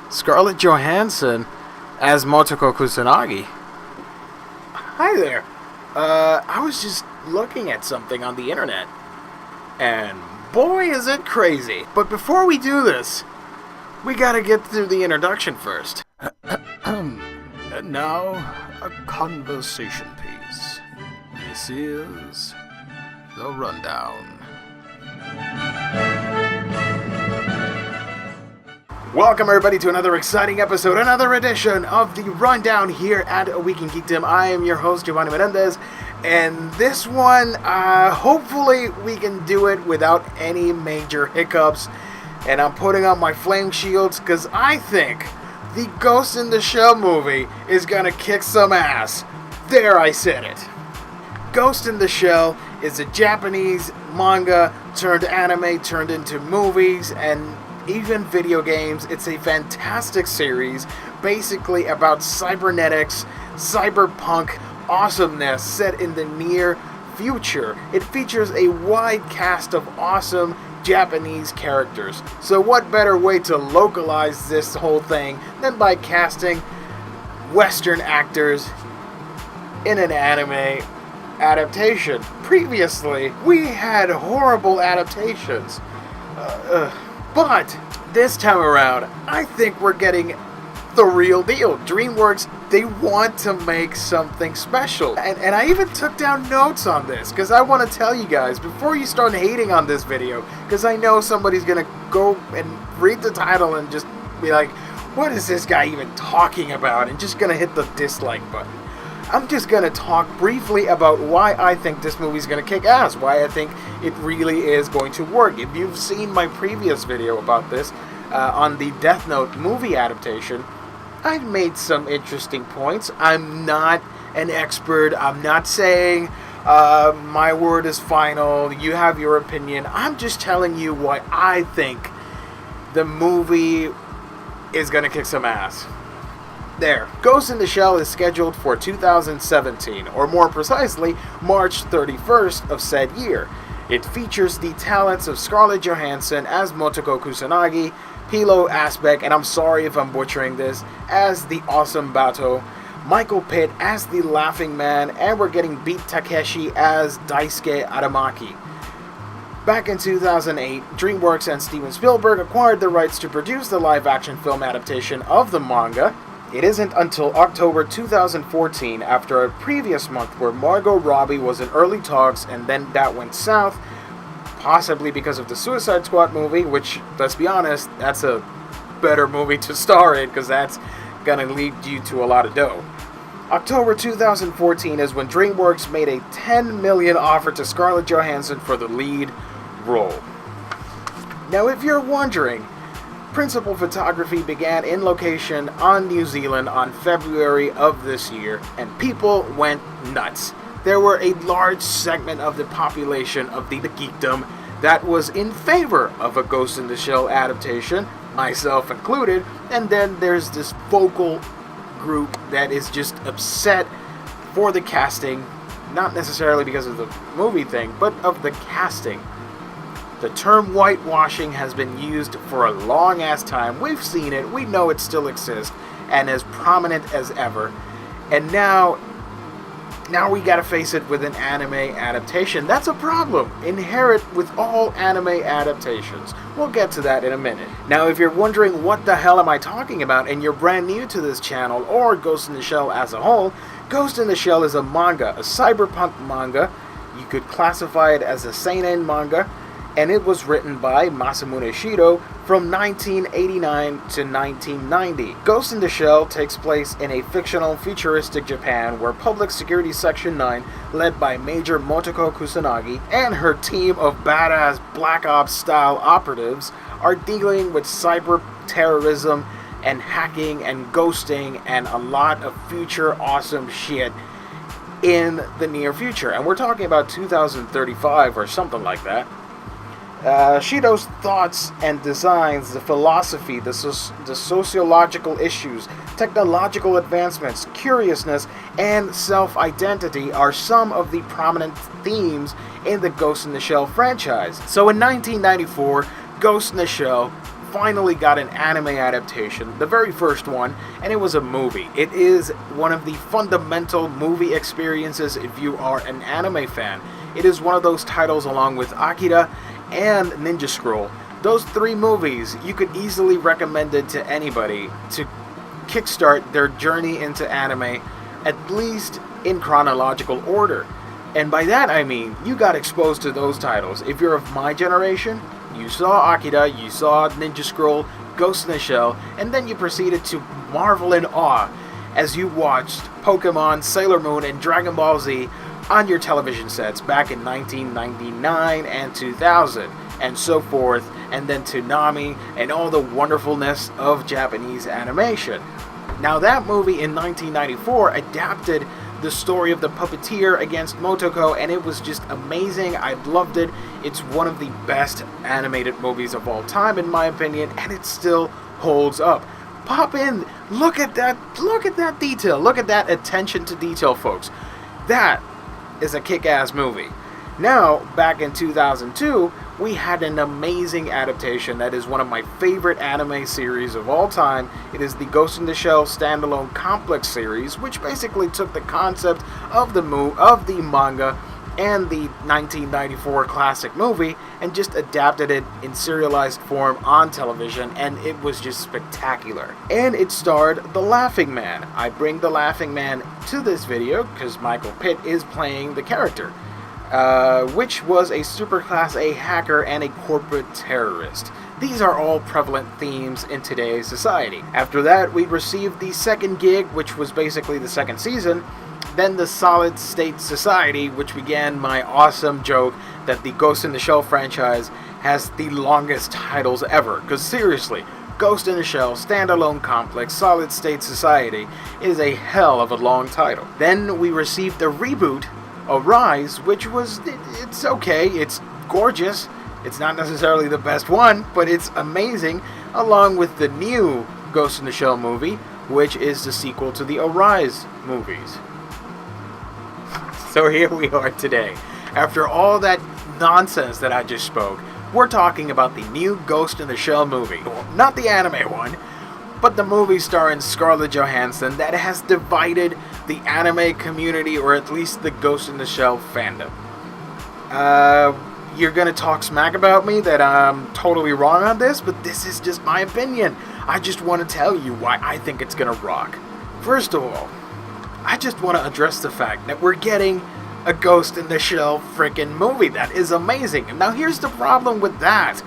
Scarlett Johansson as Motoko Kusanagi. Hi there. I was just looking at something on the internet, and boy is it crazy. But before we do this, we gotta get through the introduction first. And now, a conversation piece. This is The Rundown. Welcome everybody to another exciting episode, another edition of The Rundown here at A Week in Geekdom. I am your host, Giovanni Menendez, and this one, hopefully we can do it without any major hiccups. And I'm putting on my flame shields because I think the Ghost in the Shell movie is gonna kick some ass. There, I said it. Ghost in the Shell is a Japanese manga turned anime turned into movies and even video games. It's a fantastic series, basically about cybernetics, cyberpunk awesomeness set in the near future. It features a wide cast of awesome Japanese characters. So what better way to localize this whole thing than by casting Western actors in an anime adaptation? Previously, we had horrible adaptations. But this time around, I think we're getting the real deal. DreamWorks, they want to make something special. And I even took down notes on this, because I want to tell you guys, before you start hating on this video, because I know somebody's going to go and read the title and just be like, what is this guy even talking about? And just going to hit the dislike button. I'm just going to talk briefly about why I think this movie's going to kick ass, why I think it really is going to work. If you've seen my previous video about this, on the Death Note movie adaptation, I've made some interesting points. I'm not an expert. I'm not saying my word is final. You have your opinion. I'm just telling you why I think the movie is going to kick some ass. There. Ghost in the Shell is scheduled for 2017, or more precisely, March 31st of said year. It features the talents of Scarlett Johansson as Motoko Kusanagi, Pilo Asbeck, and I'm sorry if I'm butchering this, as the Awesome Bato, Michael Pitt as the Laughing Man, and we're getting Beat Takeshi as Daisuke Aramaki. Back in 2008, DreamWorks and Steven Spielberg acquired the rights to produce the live-action film adaptation of the manga. It isn't until October 2014, after a previous month where Margot Robbie was in early talks and then that went south, possibly because of the Suicide Squad movie, which, let's be honest, that's a better movie to star in because that's gonna lead you to a lot of dough. October 2014 is when DreamWorks made a $10 million offer to Scarlett Johansson for the lead role. Now, if you're wondering, principal photography began in location on New Zealand on February of this year, and people went nuts. There were a large segment of the population of the geekdom that was in favor of a Ghost in the Shell adaptation, myself included, and then there's this vocal group that is just upset for the casting, not necessarily because of the movie thing, but of the casting. The term whitewashing has been used for a long-ass time. We've seen it, we know it still exists, and as prominent as ever. And now we gotta face it with an anime adaptation. That's a problem, inherent with all anime adaptations. We'll get to that in a minute. Now, if you're wondering what the hell am I talking about, and you're brand new to this channel, or Ghost in the Shell as a whole, Ghost in the Shell is a manga, a cyberpunk manga. You could classify it as a seinen manga, and it was written by Masamune Shido from 1989 to 1990. Ghost in the Shell takes place in a fictional futuristic Japan where Public Security Section 9, led by Major Motoko Kusanagi and her team of badass Black Ops style operatives, are dealing with cyber terrorism and hacking and ghosting and a lot of future awesome shit in the near future. And we're talking about 2035 or something like that. Shido's thoughts and designs, the philosophy, the sociological issues, technological advancements, curiousness, and self-identity are some of the prominent themes in the Ghost in the Shell franchise. So in 1994, Ghost in the Shell finally got an anime adaptation, the very first one, and it was a movie. It is one of the fundamental movie experiences if you are an anime fan. It is one of those titles along with Akira and Ninja Scroll. Those three movies, you could easily recommend it to anybody to kickstart their journey into anime, at least in chronological order. And by that I mean, you got exposed to those titles. If you're of my generation, you saw Akira, you saw Ninja Scroll, Ghost in the Shell, and then you proceeded to marvel in awe as you watched Pokemon, Sailor Moon, and Dragon Ball Z on your television sets back in 1999 and 2000, and so forth, and then Toonami, and all the wonderfulness of Japanese animation. Now that movie in 1994 adapted the story of the puppeteer against Motoko, and it was just amazing. I loved it. It's one of the best animated movies of all time, in my opinion, and it still holds up. Pop in, look at that detail, look at that attention to detail, folks. That is a kick-ass movie. Now, back in 2002, we had an amazing adaptation that is one of my favorite anime series of all time. It is the Ghost in the Shell standalone complex series, which basically took the concept of the manga and the 1994 classic movie and just adapted it in serialized form on television, and it was just spectacular. And it starred the Laughing Man. I bring the Laughing Man to this video because Michael Pitt is playing the character, which was a super class A hacker and a corporate terrorist. These are all prevalent themes in today's society. After that, we received the second gig, which was basically the second season, then the Solid State Society, which began my awesome joke that the Ghost in the Shell franchise has the longest titles ever. Because seriously, Ghost in the Shell, Standalone Complex, Solid State Society is a hell of a long title. Then we received the reboot, Arise, which was, it's okay, it's gorgeous. It's not necessarily the best one, but it's amazing, along with the new Ghost in the Shell movie, which is the sequel to the Arise movies. So here we are today. After all that nonsense that I just spoke, we're talking about the new Ghost in the Shell movie. Well, not the anime one, but the movie starring Scarlett Johansson that has divided the anime community, or at least the Ghost in the Shell fandom. You're gonna talk smack about me that I'm totally wrong on this, but this is just my opinion. I just want to tell you why I think it's gonna rock. First of all, I just want to address the fact that we're getting a Ghost in the Shell freaking movie. That is amazing. Now here's the problem with that.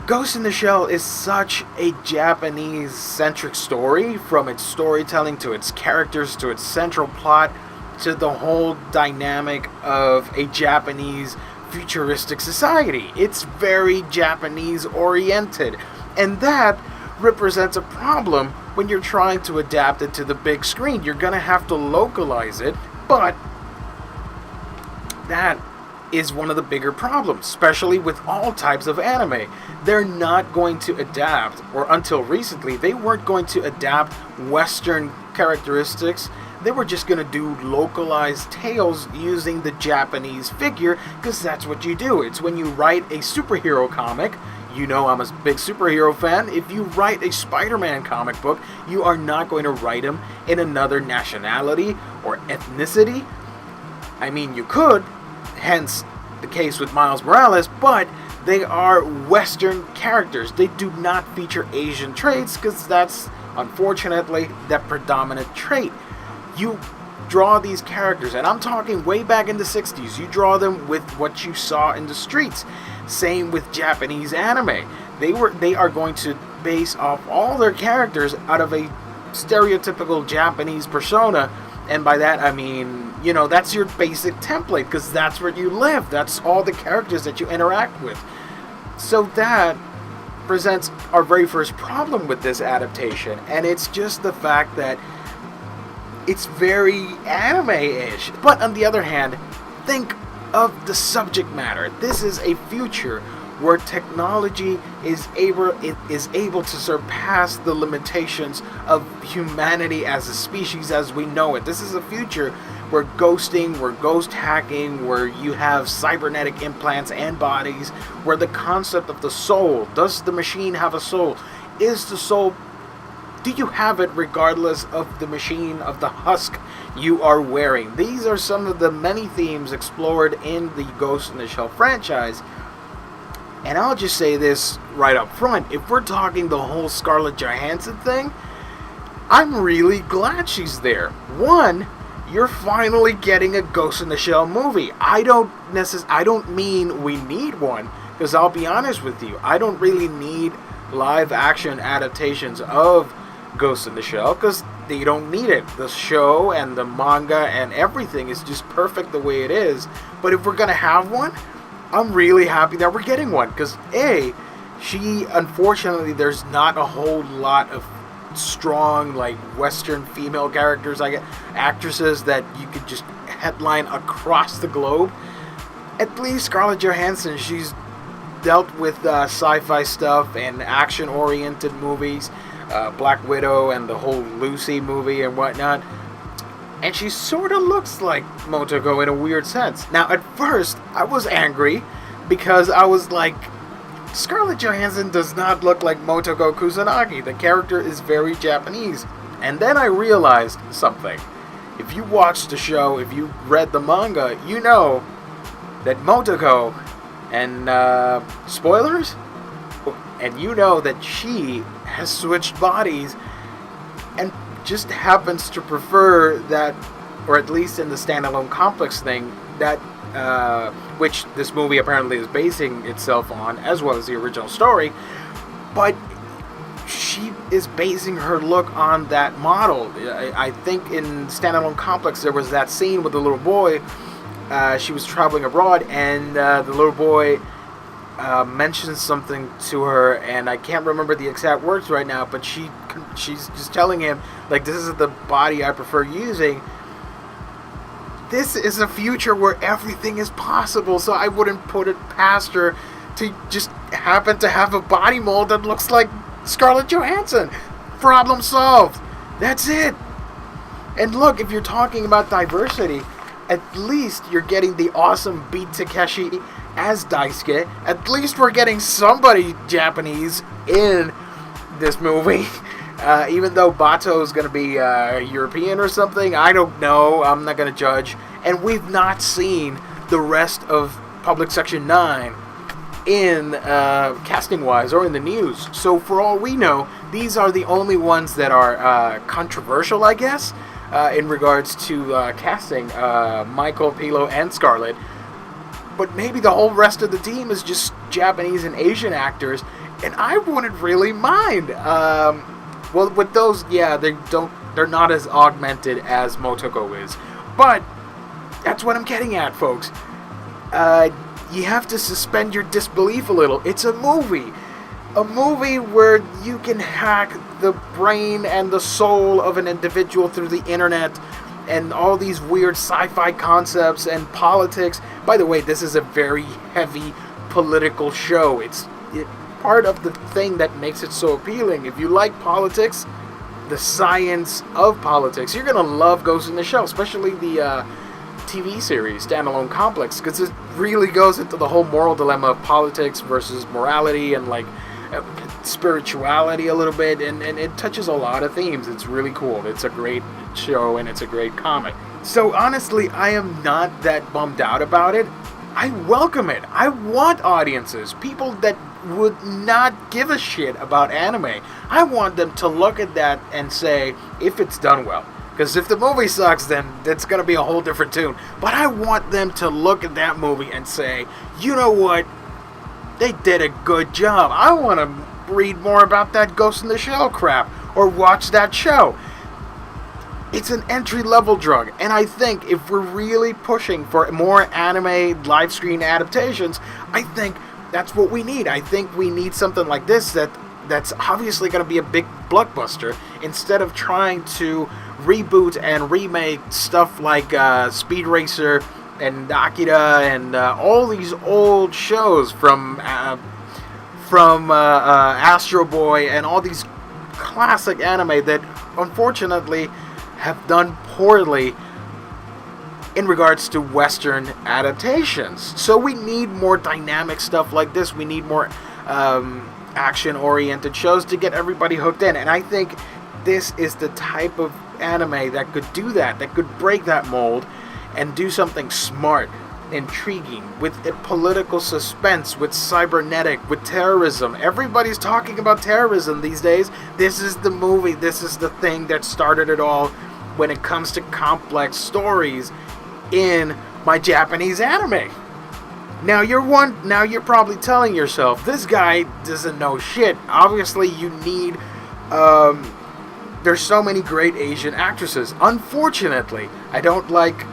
Ghost in the Shell is such a Japanese-centric story, from its storytelling to its characters to its central plot to the whole dynamic of a Japanese futuristic society. It's very Japanese-oriented, and that represents a problem when you're trying to adapt it to the big screen. You're gonna have to localize it, but that is one of the bigger problems, especially with all types of anime. They're not going to adapt, or until recently, they weren't going to adapt Western characteristics. They were just going to do localized tales using the Japanese figure, because that's what you do. It's when you write a superhero comic. You know I'm a big superhero fan. If you write a Spider-Man comic book, you are not going to write him in another nationality or ethnicity. I mean, you could, hence the case with Miles Morales, but they are Western characters. They do not feature Asian traits, because that's, unfortunately, that predominant trait. You draw these characters, and I'm talking way back in the 60s, you draw them with what you saw in the streets. Same with Japanese anime. They are going to base off all their characters out of a stereotypical Japanese persona, and by that I mean, you know, that's your basic template, because that's where you live. That's all the characters that you interact with. So that presents our very first problem with this adaptation, and it's just the fact that it's very anime-ish. But on the other hand, think of the subject matter. This is a future where technology is able to surpass the limitations of humanity as a species as we know it. This is a future we're ghosting, we're ghost hacking, where you have cybernetic implants and bodies, where the concept of the soul, does the machine have a soul? Is the soul, do you have it regardless of the machine, of the husk you are wearing? These are some of the many themes explored in the Ghost in the Shell franchise. And I'll just say this right up front, if we're talking the whole Scarlett Johansson thing, I'm really glad she's there. One, you're finally getting a Ghost in the Shell movie. I don't mean we need one, because I'll be honest with you, I don't really need live action adaptations of Ghost in the Shell, because they don't need it. The show and the manga and everything is just perfect the way it is. But if we're going to have one, I'm really happy that we're getting one, because unfortunately, there's not a whole lot of strong, like, Western female characters, actresses that you could just headline across the globe. At least Scarlett Johansson, she's dealt with sci-fi stuff and action-oriented movies, Black Widow and the whole Lucy movie and whatnot, and she sort of looks like Motoko in a weird sense. Now, at first, I was angry because I was like, Scarlett Johansson does not look like Motoko Kusanagi. The character is very Japanese. And then I realized something. If you watched the show, if you read the manga, you know that Motoko, and spoilers? And you know that she has switched bodies and just happens to prefer that, or at least in the standalone complex thing, that which this movie apparently is basing itself on, as well as the original story, but she is basing her look on that model. I think in standalone complex there was that scene with the little boy. She was traveling abroad, and the little boy mentions something to her, and I can't remember the exact words right now, but she's just telling him, like, this is the body I prefer using. This is a future where everything is possible, so I wouldn't put it past her to just happen to have a body mold that looks like Scarlett Johansson. Problem solved. That's it. And look, if you're talking about diversity, at least you're getting the awesome Beat Takeshi as Daisuke. At least we're getting somebody Japanese in this movie. Even though Bato is going to be European or something, I don't know. I'm not going to judge. And we've not seen the rest of Public Section 9 in casting-wise or in the news. So for all we know, these are the only ones that are controversial, I guess, in regards to casting Michael, Pilo, and Scarlett. But maybe the whole rest of the team is just Japanese and Asian actors, and I wouldn't really mind. Well, with those, yeah, they're not as augmented as Motoko is. But that's what I'm getting at, folks. You have to suspend your disbelief a little. It's a movie. A movie where you can hack the brain and the soul of an individual through the internet and all these weird sci-fi concepts and politics. By the way, this is a very heavy political show. It's part of the thing that makes it so appealing. If you like politics, the science of politics, you're gonna love Ghost in the Shell, especially the TV series Standalone Complex, because it really goes into the whole moral dilemma of politics versus morality and like spirituality a little bit, and it touches a lot of themes. It's really cool. It's a great show and it's a great comic. So honestly, I am not that bummed out about it. I welcome it. I want audiences, people that would not give a shit about anime. I want them to look at that and say, if it's done well. Because if the movie sucks, then it's going to be a whole different tune. But I want them to look at that movie and say, you know what? They did a good job. I want to read more about that Ghost in the Shell crap, or watch that show. It's an entry-level drug, and I think if we're really pushing for more anime live screen adaptations, I think that's what we need. I think we need something like this that's obviously going to be a big blockbuster, instead of trying to reboot and remake stuff like Speed Racer and Akira and all these old shows from Astro Boy and all these classic anime that unfortunately have done poorly in regards to Western adaptations. So we need more dynamic stuff like this. We need more action-oriented shows to get everybody hooked in. And I think this is the type of anime that could do that could break that mold and do something smart, intriguing, with a political suspense, with cybernetic, with terrorism. Everybody's talking about terrorism these days. This is the movie, this is the thing that started it all when it comes to complex stories in my Japanese anime. Now you're probably telling yourself, this guy doesn't know shit. Obviously you need there's so many great Asian actresses. Unfortunately, I don't like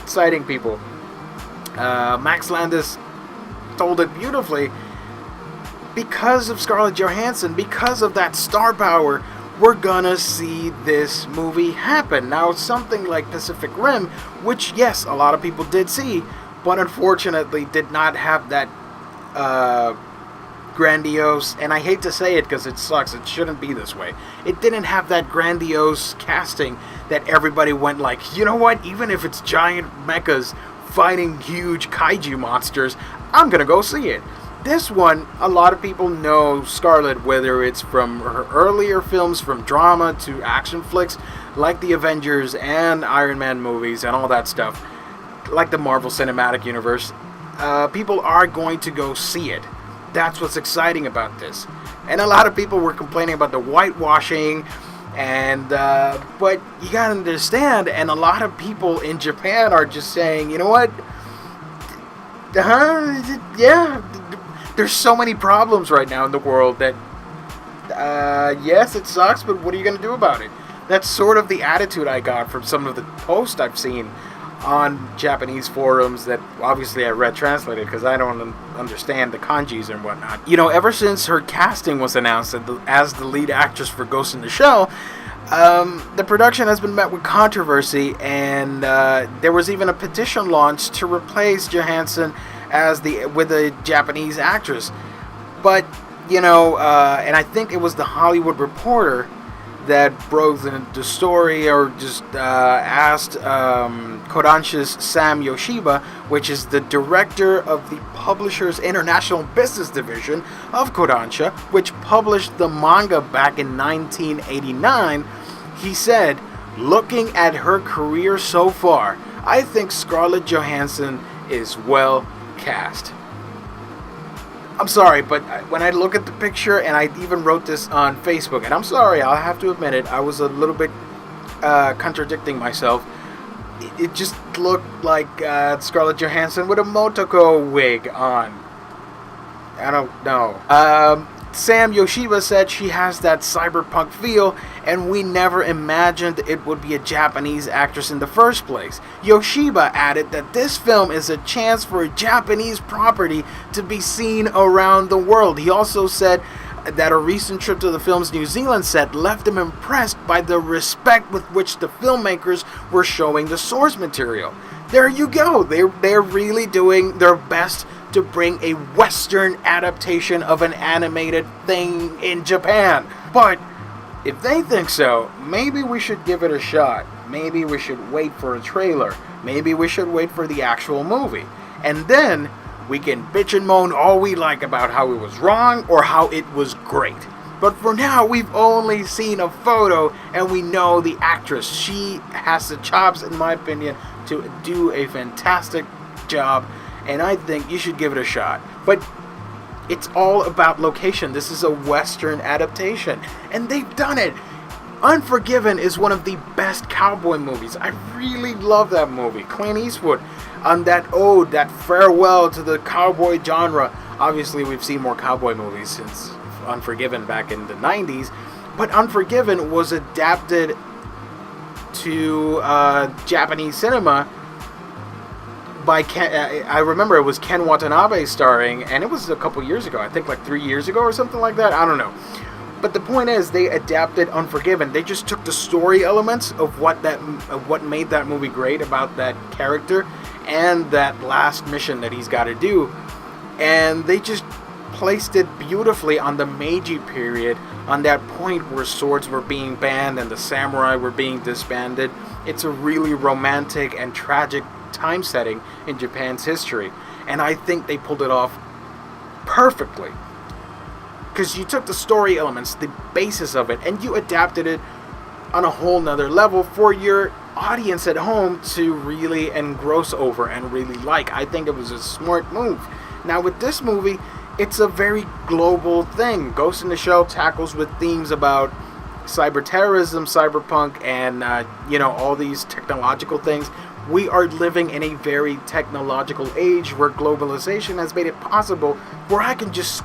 citing people. Max Landis told it beautifully. Because of Scarlett Johansson, because of that star power, we're gonna see this movie happen. Now, something like Pacific Rim, which, yes, a lot of people did see, but unfortunately did not have that grandiose, and I hate to say it because it sucks, it shouldn't be this way. It didn't have that grandiose casting that everybody went like, you know what, even if it's giant mechas fighting huge kaiju monsters, I'm gonna go see it. This one, a lot of people know Scarlett, whether it's from her earlier films, from drama to action flicks, like the Avengers and Iron Man movies and all that stuff, like the Marvel Cinematic Universe. People are going to go see it. That's what's exciting about this. And a lot of people were complaining about the whitewashing, and but you gotta understand, and a lot of people in Japan are just saying, you know what? Yeah, there's so many problems right now in the world that, yes, it sucks, but what are you gonna do about it? That's sort of the attitude I got from some of the posts I've seen on Japanese forums that obviously I read translated because I don't understand the kanjis and whatnot. You know, ever since her casting was announced as the lead actress for Ghost in the Shell, the production has been met with controversy, and there was even a petition launched to replace Johansson with a Japanese actress. But, you know, and I think it was the Hollywood Reporter that broke the story, or just asked Kodansha's Sam Yoshiba, which is the director of the Publishers International Business Division of Kodansha, which published the manga back in 1989. He said, looking at her career so far, I think Scarlett Johansson is well cast. I'm sorry, but when I look at the picture, and I even wrote this on Facebook, and I'm sorry, I'll have to admit it, I was a little bit contradicting myself. It just looked like Scarlett Johansson with a Motoko wig on. I don't know. Sam Yoshiba said she has that cyberpunk feel, and we never imagined it would be a Japanese actress in the first place. Yoshiba added that this film is a chance for a Japanese property to be seen around the world. He also said that a recent trip to the film's New Zealand set left him impressed by the respect with which the filmmakers were showing the source material. There you go. They're really doing their best to bring a Western adaptation of an animated thing in Japan. But if they think so, maybe we should give it a shot. Maybe we should wait for a trailer. Maybe we should wait for the actual movie. And then we can bitch and moan all we like about how it was wrong or how it was great. But for now, we've only seen a photo, and we know the actress. She has the chops, in my opinion, to do a fantastic job, and I think you should give it a shot. But it's all about location. This is a Western adaptation, and they've done it. Unforgiven is one of the best cowboy movies. I really love that movie. Clint Eastwood on that ode, that farewell to the cowboy genre. Obviously, we've seen more cowboy movies since Unforgiven back in the 90s, but Unforgiven was adapted to Japanese cinema by I remember it was Ken Watanabe starring, and it was a couple years ago, I think like 3 years ago or something like that, I don't know. But the point is, they adapted Unforgiven. They just took the story elements of what made that movie great about that character and that last mission that he's got to do, and they just placed it beautifully on the Meiji period, on that point where swords were being banned and the samurai were being disbanded. It's a really romantic and tragic time setting in Japan's history, and I think they pulled it off perfectly. Because you took the story elements, the basis of it, and you adapted it on a whole nother level for your audience at home to really engross over and really like. I think it was a smart move. Now with this movie, it's a very global thing. Ghost in the Shell tackles with themes about cyber terrorism, cyberpunk, and all these technological things. We are living in a very technological age where globalization has made it possible where I can just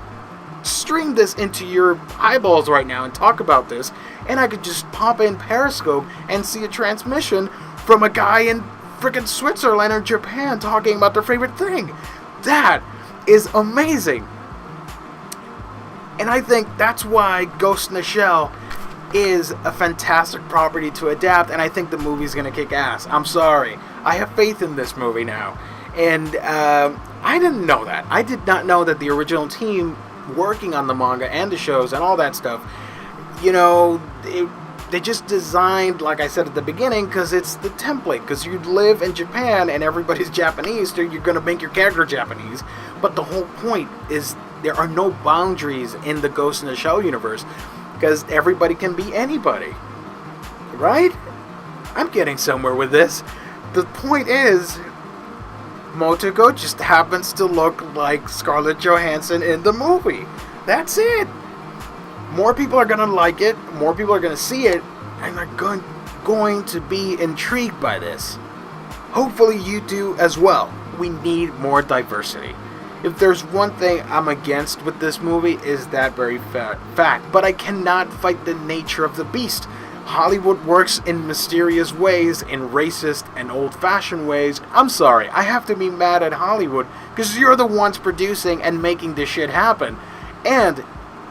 stream this into your eyeballs right now and talk about this, and I could just pop in Periscope and see a transmission from a guy in freaking Switzerland or Japan talking about their favorite thing. That is amazing. And I think that's why Ghost in the Shell is a fantastic property to adapt, and I think the movie's gonna kick ass. I'm sorry. I have faith in this movie now. And I didn't know that. I did not know that the original team working on the manga and the shows and all that stuff, they just designed, like I said at the beginning, because it's the template. Because you live in Japan and everybody's Japanese, so you're going to make your character Japanese. But the whole point is there are no boundaries in the Ghost in the Shell universe, because everybody can be anybody. Right? I'm getting somewhere with this. The point is, Motoko just happens to look like Scarlett Johansson in the movie. That's it. More people are going to like it, more people are going to see it, and they're going to be intrigued by this. Hopefully you do as well. We need more diversity. If there's one thing I'm against with this movie, is that very fact. But I cannot fight the nature of the beast. Hollywood works in mysterious ways, in racist and old-fashioned ways. I'm sorry, I have to be mad at Hollywood, because you're the ones producing and making this shit happen. And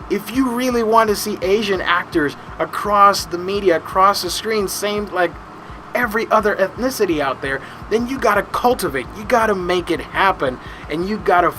if you really want to see Asian actors across the media, across the screen, same like every other ethnicity out there, then you gotta cultivate, you gotta make it happen, and you gotta,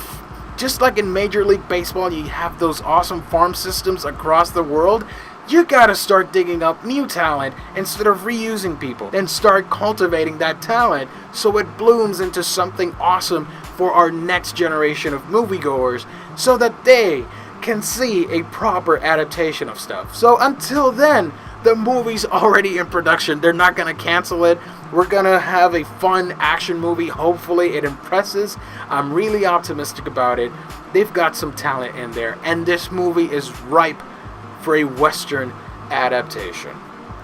just like in Major League Baseball, you have those awesome farm systems across the world, you gotta start digging up new talent instead of reusing people, and start cultivating that talent so it blooms into something awesome for our next generation of moviegoers, so that they can see a proper adaptation of stuff. So until then, the movie's already in production. They're not going to cancel it. We're going to have a fun action movie. Hopefully it impresses. I'm really optimistic about it. They've got some talent in there, and this movie is ripe for a Western adaptation.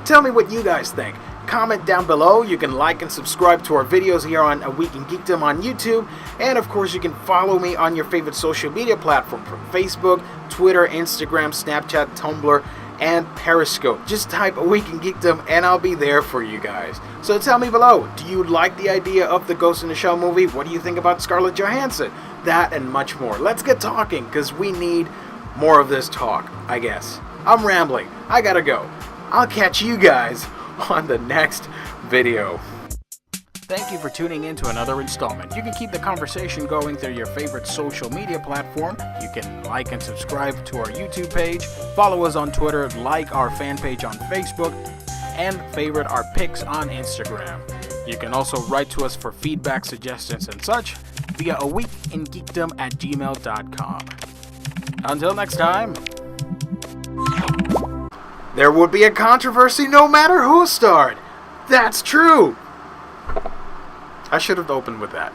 Tell me what you guys think. Comment down below. You can like and subscribe to our videos here on A Week in Geekdom on YouTube. And of course, you can follow me on your favorite social media platform, from Facebook, Twitter, Instagram, Snapchat, Tumblr, and Periscope. Just type A Week in Geekdom and I'll be there for you guys. So tell me below, do you like the idea of the Ghost in the Shell movie? What do you think about Scarlett Johansson? That and much more. Let's get talking, because we need more of this talk, I guess. I'm rambling. I gotta go. I'll catch you guys on the next video. Thank you for tuning in to another installment. You can keep the conversation going through your favorite social media platform. You can like and subscribe to our YouTube page, follow us on Twitter, like our fan page on Facebook, and favorite our pics on Instagram. You can also write to us for feedback, suggestions, and such via aweekingeekdom@gmail.com. Until next time. There would be a controversy no matter who starred. That's true. I should have opened with that.